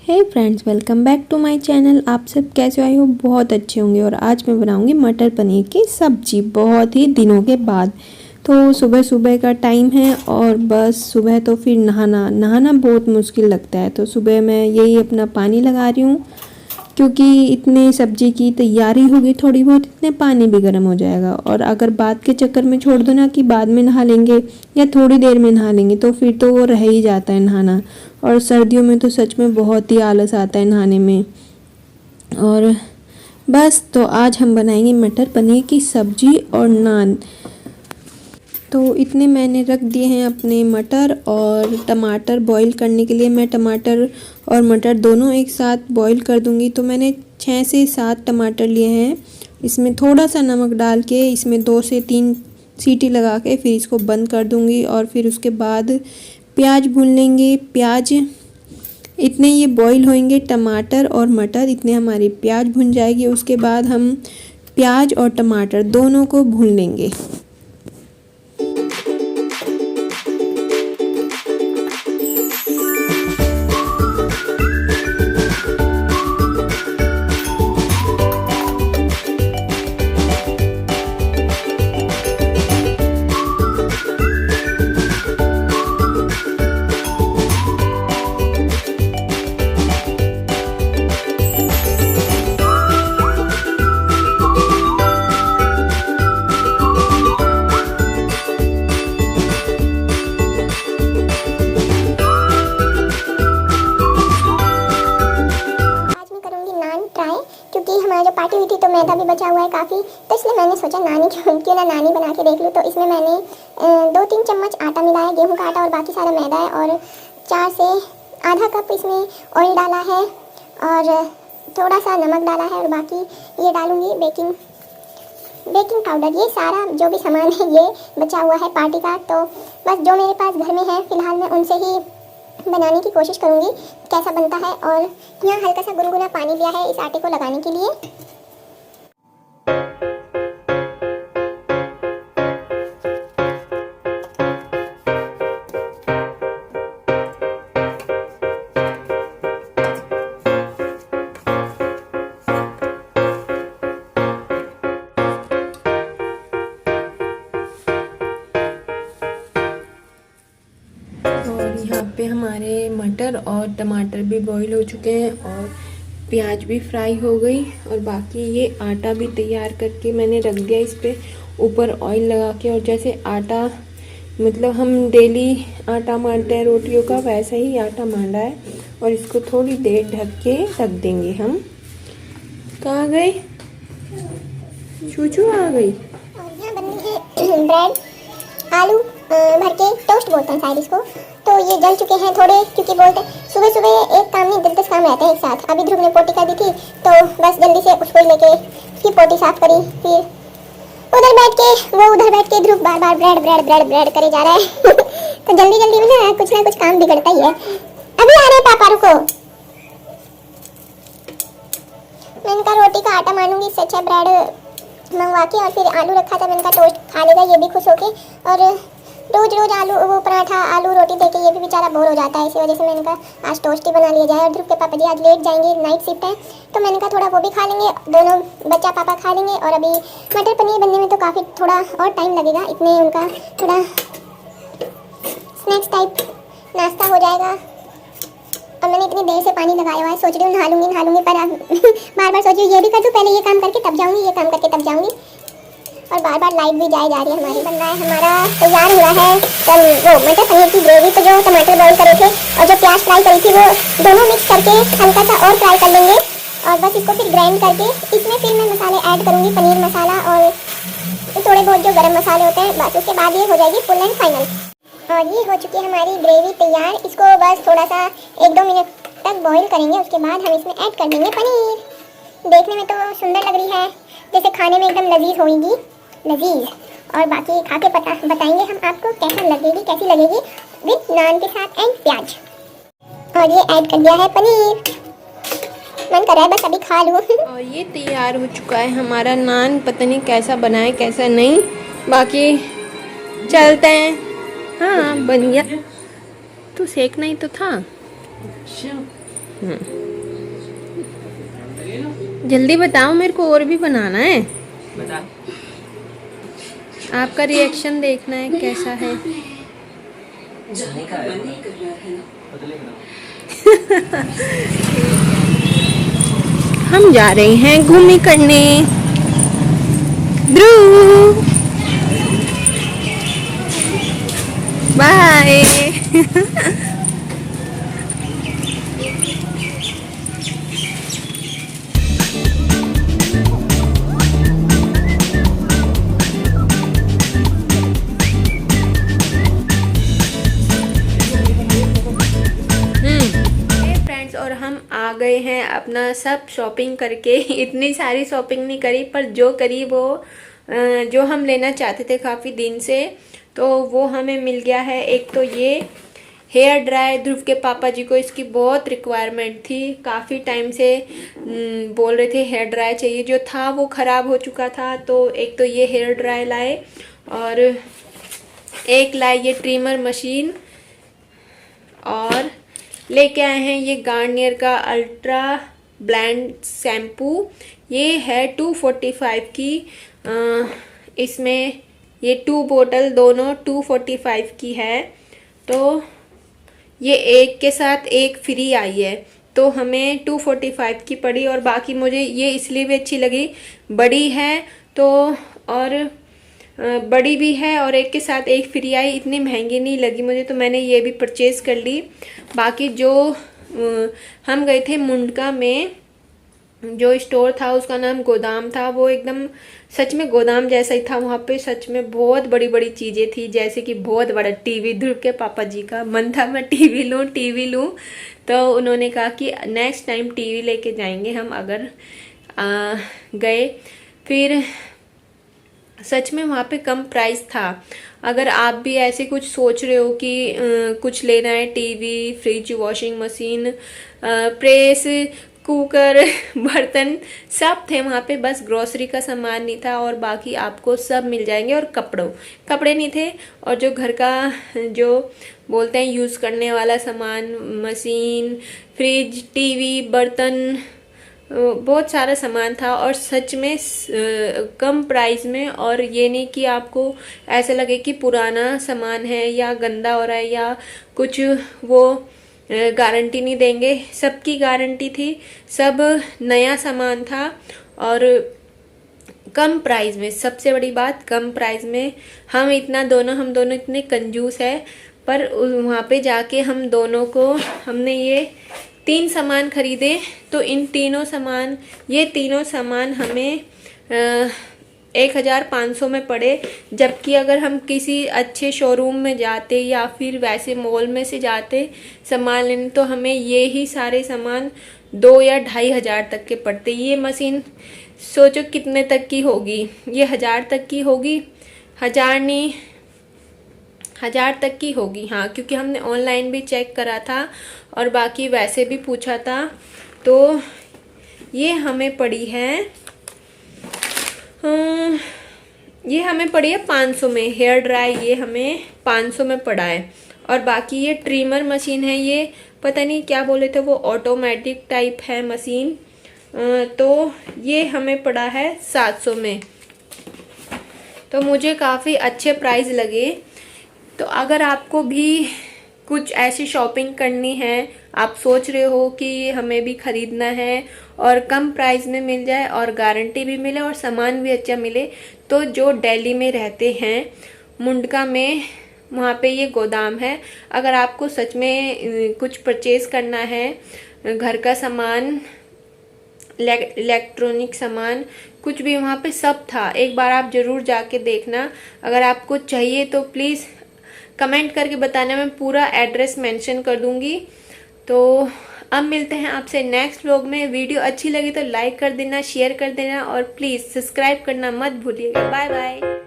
Hey friends, welcome back to my channel. आप सब कैसे आए हो? बहुत अच्छे होंगे। और आज मैं बनाऊंगी मटर पनीर की सब्जी बहुत ही दिनों के बाद। तो सुबह सुबह का टाइम है और बस सुबह तो फिर नहाना बहुत मुश्किल लगता है। तो सुबह मैं यही अपना पानी लगा रही हूँ, क्योंकि इतने सब्जी की तैयारी होगी थोड़ी बहुत, इतने पानी भी गर्म हो जाएगा। और अगर बाद के चक्कर में छोड़ दो ना कि बाद में नहा लेंगे या थोड़ी देर में नहा लेंगे, तो फिर तो वो रह ही जाता है नहाना। और सर्दियों में तो सच में बहुत ही आलस आता है नहाने में। और बस तो आज हम बनाएंगे मटर पनीर की सब्जी और नान। तो इतने मैंने रख दिए हैं अपने मटर और टमाटर बॉईल करने के लिए। मैं टमाटर और मटर दोनों एक साथ बॉईल कर दूंगी। तो मैंने 6 से 7 टमाटर लिए हैं। इसमें थोड़ा सा नमक डाल के इसमें 2 से 3 सीटी लगा के फिर इसको बंद कर दूंगी। और फिर उसके बाद प्याज भून लेंगे। प्याज इतने ये बॉईल होंगे, टमाटर और मटर इतने हमारी प्याज भुन जाएगी। उसके बाद हम प्याज और टमाटर दोनों को भून लेंगे। क्योंकि हमारी जो पार्टी हुई थी तो मैदा भी बचा हुआ है काफ़ी, तो इसलिए मैंने सोचा क्यों ना नानी बना के देख लूँ। तो इसमें मैंने 2-3 चम्मच आटा मिलाया, गेहूं का आटा, और बाकी सारा मैदा है। और 4 से आधा कप इसमें ऑयल डाला है और थोड़ा सा नमक डाला है। और बाकी ये डालूँगी बेकिंग पाउडर। ये सारा जो भी सामान है ये बचा हुआ है पार्टी का। तो बस जो मेरे पास घर में है फ़िलहाल मैं उनसे ही बनाने की कोशिश करूंगी कैसा बनता है। और यहाँ हल्का सा गुनगुना पानी दिया है इस आटे को लगाने के लिए। और यहाँ पे हमारे मटर और टमाटर भी बॉईल हो चुके हैं और प्याज भी फ्राई हो गई। और बाकी ये आटा भी तैयार करके मैंने रख दिया इस पे ऊपर ऑयल लगा के। और जैसे आटा मतलब हम डेली आटा मारते हैं रोटियों का, वैसा ही आटा मांडा है। और इसको थोड़ी देर ढक के रख देंगे हम। कहाँ गई चूचू? आ गई। और यहाँ बन रही है ब्रेड, आलू भर के टोस्ट बोलते हैं शायद इसको। तो ये जल चुके हैं थोड़े, क्योंकि बोलते हैं सुबह सुबह एक काम नहीं 10 काम रहते हैं एक साथ। अभी ध्रुव ने पोटी कर दी थी तो बस जल्दी से उसको लेके उसकी पोटी साफ करी। फिर उधर बैठ के ध्रुव बार बार ब्रेड ब्रेड ब्रेड ब्रेड करे जा रहा है तो जल्दी जल्दी में ना कुछ काम बिगड़ता ही है। अभी आ रहे पापा, रुको। मैंने कहा रोटी का आटा मानूंगी, इससे अच्छा ब्रेड मंगवा के। और फिर आलू रखा था, मैंने कहा टोस्ट खा लेगा ये भी खुश होके। और रोज आलू वो पराठा आलू रोटी देके ये भी बेचारा बोर हो जाता है। इसी वजह से मैंने कहा आज टोस्ट ही बना लिया जाए। और ध्रुव के पापा जी आज लेट जाएंगे, नाइट शिफ्ट है, तो मैंने कहा थोड़ा वो भी खा लेंगे, दोनों बच्चा पापा खा लेंगे। और अभी मटर पनीर बनने में तो काफ़ी थोड़ा और टाइम लगेगा, इतने उनका थोड़ा स्नैक्स टाइप नाश्ता हो जाएगा। और मैंने इतनी देर से पानी लगाया हुआ है, सोच रही हूँ नहा लूँगी पर बार बार सोच रही हूँ ये भी कर दूँ, पहले ये काम करके तब जाऊँगी, ये काम करके तब जाऊँगी। और बार बार लाइट भी जाए जा रही है हमारी। बन रहा है हमारा, तैयार हुआ है वो मटर पनीर की ग्रेवी। तो जो टमाटर बॉईल करे थे और जो प्याज फ्राई करी थी वो दोनों मिक्स करके हल्का सा और फ्राई कर लेंगे। और बस इसको फिर ग्राइंड करके इसमें फिर मैं मसाले ऐड करूँगी, पनीर मसाला और थोड़े बहुत जो गरम मसाले होते हैं। बस उसके बाद ये हो जाएगी फुल एंड फाइनल। और ये हो चुकी है हमारी ग्रेवी तैयार। इसको बस थोड़ा सा 1-2 मिनट तक बॉईल करेंगे। उसके बाद हम इसमें ऐड कर देंगे पनीर। देखने में तो सुंदर लग रही है, जैसे खाने में एकदम लजीज। और बाकी खा के बताएंगे हम आपको कैसी लगेगी विद नान के साथ एंड प्याज। और ये ऐड कर दिया है पनीर, मन कर रहा है बस अभी खा लूँ। और ये तैयार हो चुका है हमारा नान। पता नहीं कैसा बना है कैसा नहीं, बाकी चलते हैं। हाँ बन गया। तो सेकना ही तो था। जल्दी बताओ, मेरे को और भी बनाना है। बता। आपका रिएक्शन देखना है कैसा है। हम जा रहे हैं घूमने करने। ध्रुव बाय। और हम आ गए हैं अपना सब शॉपिंग करके। इतनी सारी शॉपिंग नहीं करी, पर जो करी वो जो हम लेना चाहते थे काफ़ी दिन से, तो वो हमें मिल गया है। एक तो ये हेयर ड्राई, ध्रुव के पापा जी को इसकी बहुत रिक्वायरमेंट थी, काफ़ी टाइम से बोल रहे थे हेयर ड्राई चाहिए। जो था वो ख़राब हो चुका था, तो एक तो ये हेयर ड्राई लाए और एक लाए ये ट्रिमर मशीन, और लेके आए हैं ये गार्नियर का अल्ट्रा ब्लेंड शैम्पू। ये है 245 की। इसमें ये 2 बोतल दोनों 245 की है, तो ये एक के साथ एक फ्री आई है, तो हमें 245 की पड़ी। और बाकी मुझे ये इसलिए भी अच्छी लगी, बड़ी है तो, और बड़ी भी है और एक के साथ एक फ्री आई। इतनी महंगी नहीं लगी मुझे, तो मैंने ये भी परचेज़ कर ली। बाकी जो हम गए थे मुंडका में, जो स्टोर था उसका नाम गोदाम था, वो एकदम सच में गोदाम जैसा ही था। वहाँ पे सच में बहुत बड़ी बड़ी चीज़ें थी, जैसे कि बहुत बड़ा टीवी। ध्रुव के पापा जी का मन था मैं टीवी लूँ, तो उन्होंने कहा कि नेक्स्ट टाइम टीवी लेके जाएंगे हम अगर गए। फिर सच में वहाँ पे कम प्राइस था। अगर आप भी ऐसे कुछ सोच रहे हो कि कुछ लेना है, TV, fridge, washing machine, press, cooker, बर्तन सब थे वहाँ पे, बस ग्रोसरी का सामान नहीं था, और बाकी आपको सब मिल जाएंगे। और कपड़े नहीं थे, और जो घर का जो बोलते हैं यूज़ करने वाला सामान, मशीन, फ्रिज, टीवी, बर्तन, बहुत सारा सामान था। और सच में कम प्राइस में, और ये नहीं कि आपको ऐसा लगे कि पुराना सामान है या गंदा हो रहा है या कुछ, वो गारंटी नहीं देंगे। सबकी गारंटी थी, सब नया सामान था और कम प्राइस में। सबसे बड़ी बात, कम प्राइस में। हम दोनों इतने कंजूस है, पर वहाँ पे जाके हम दोनों को, हमने ये 3 सामान खरीदे, तो इन ये तीनों सामान हमें 1500 में पड़े। जबकि अगर हम किसी अच्छे शोरूम में जाते या फिर वैसे मॉल में से जाते सामान लेने, तो हमें ये ही सारे सामान 2 या 2500 तक के पड़ते। ये मशीन सोचो कितने तक की होगी, ये 1000 तक की होगी, 1000 नहीं, 1000 तक की होगी, हाँ, क्योंकि हमने ऑनलाइन भी चेक करा था और बाकी वैसे भी पूछा था। तो ये हमें पड़ी है, ये हमें पड़ी है 500 में। हेयर ड्राई ये हमें 500 में पड़ा है। और बाकी ये ट्रिमर मशीन है, ये पता नहीं क्या बोले थे वो, ऑटोमेटिक टाइप है मशीन, तो ये हमें पड़ा है 700 में। तो मुझे काफ़ी अच्छे प्राइस लगे। तो अगर आपको भी कुछ ऐसी शॉपिंग करनी है, आप सोच रहे हो कि हमें भी ख़रीदना है और कम प्राइस में मिल जाए और गारंटी भी मिले और सामान भी अच्छा मिले, तो जो दिल्ली में रहते हैं मुंडका में, वहाँ पे ये गोदाम है। अगर आपको सच में कुछ परचेज़ करना है, घर का सामान, इलेक्ट्रॉनिक सामान, कुछ भी, वहाँ पे सब था। एक बार आप ज़रूर जाके देखना। अगर आपको चाहिए तो प्लीज़ कमेंट करके बताना, मैं पूरा एड्रेस मेंशन कर दूँगी। तो अब मिलते हैं आपसे नेक्स्ट व्लॉग में। वीडियो अच्छी लगी तो लाइक कर देना, शेयर कर देना और प्लीज़ सब्सक्राइब करना मत भूलिएगा। Bye bye.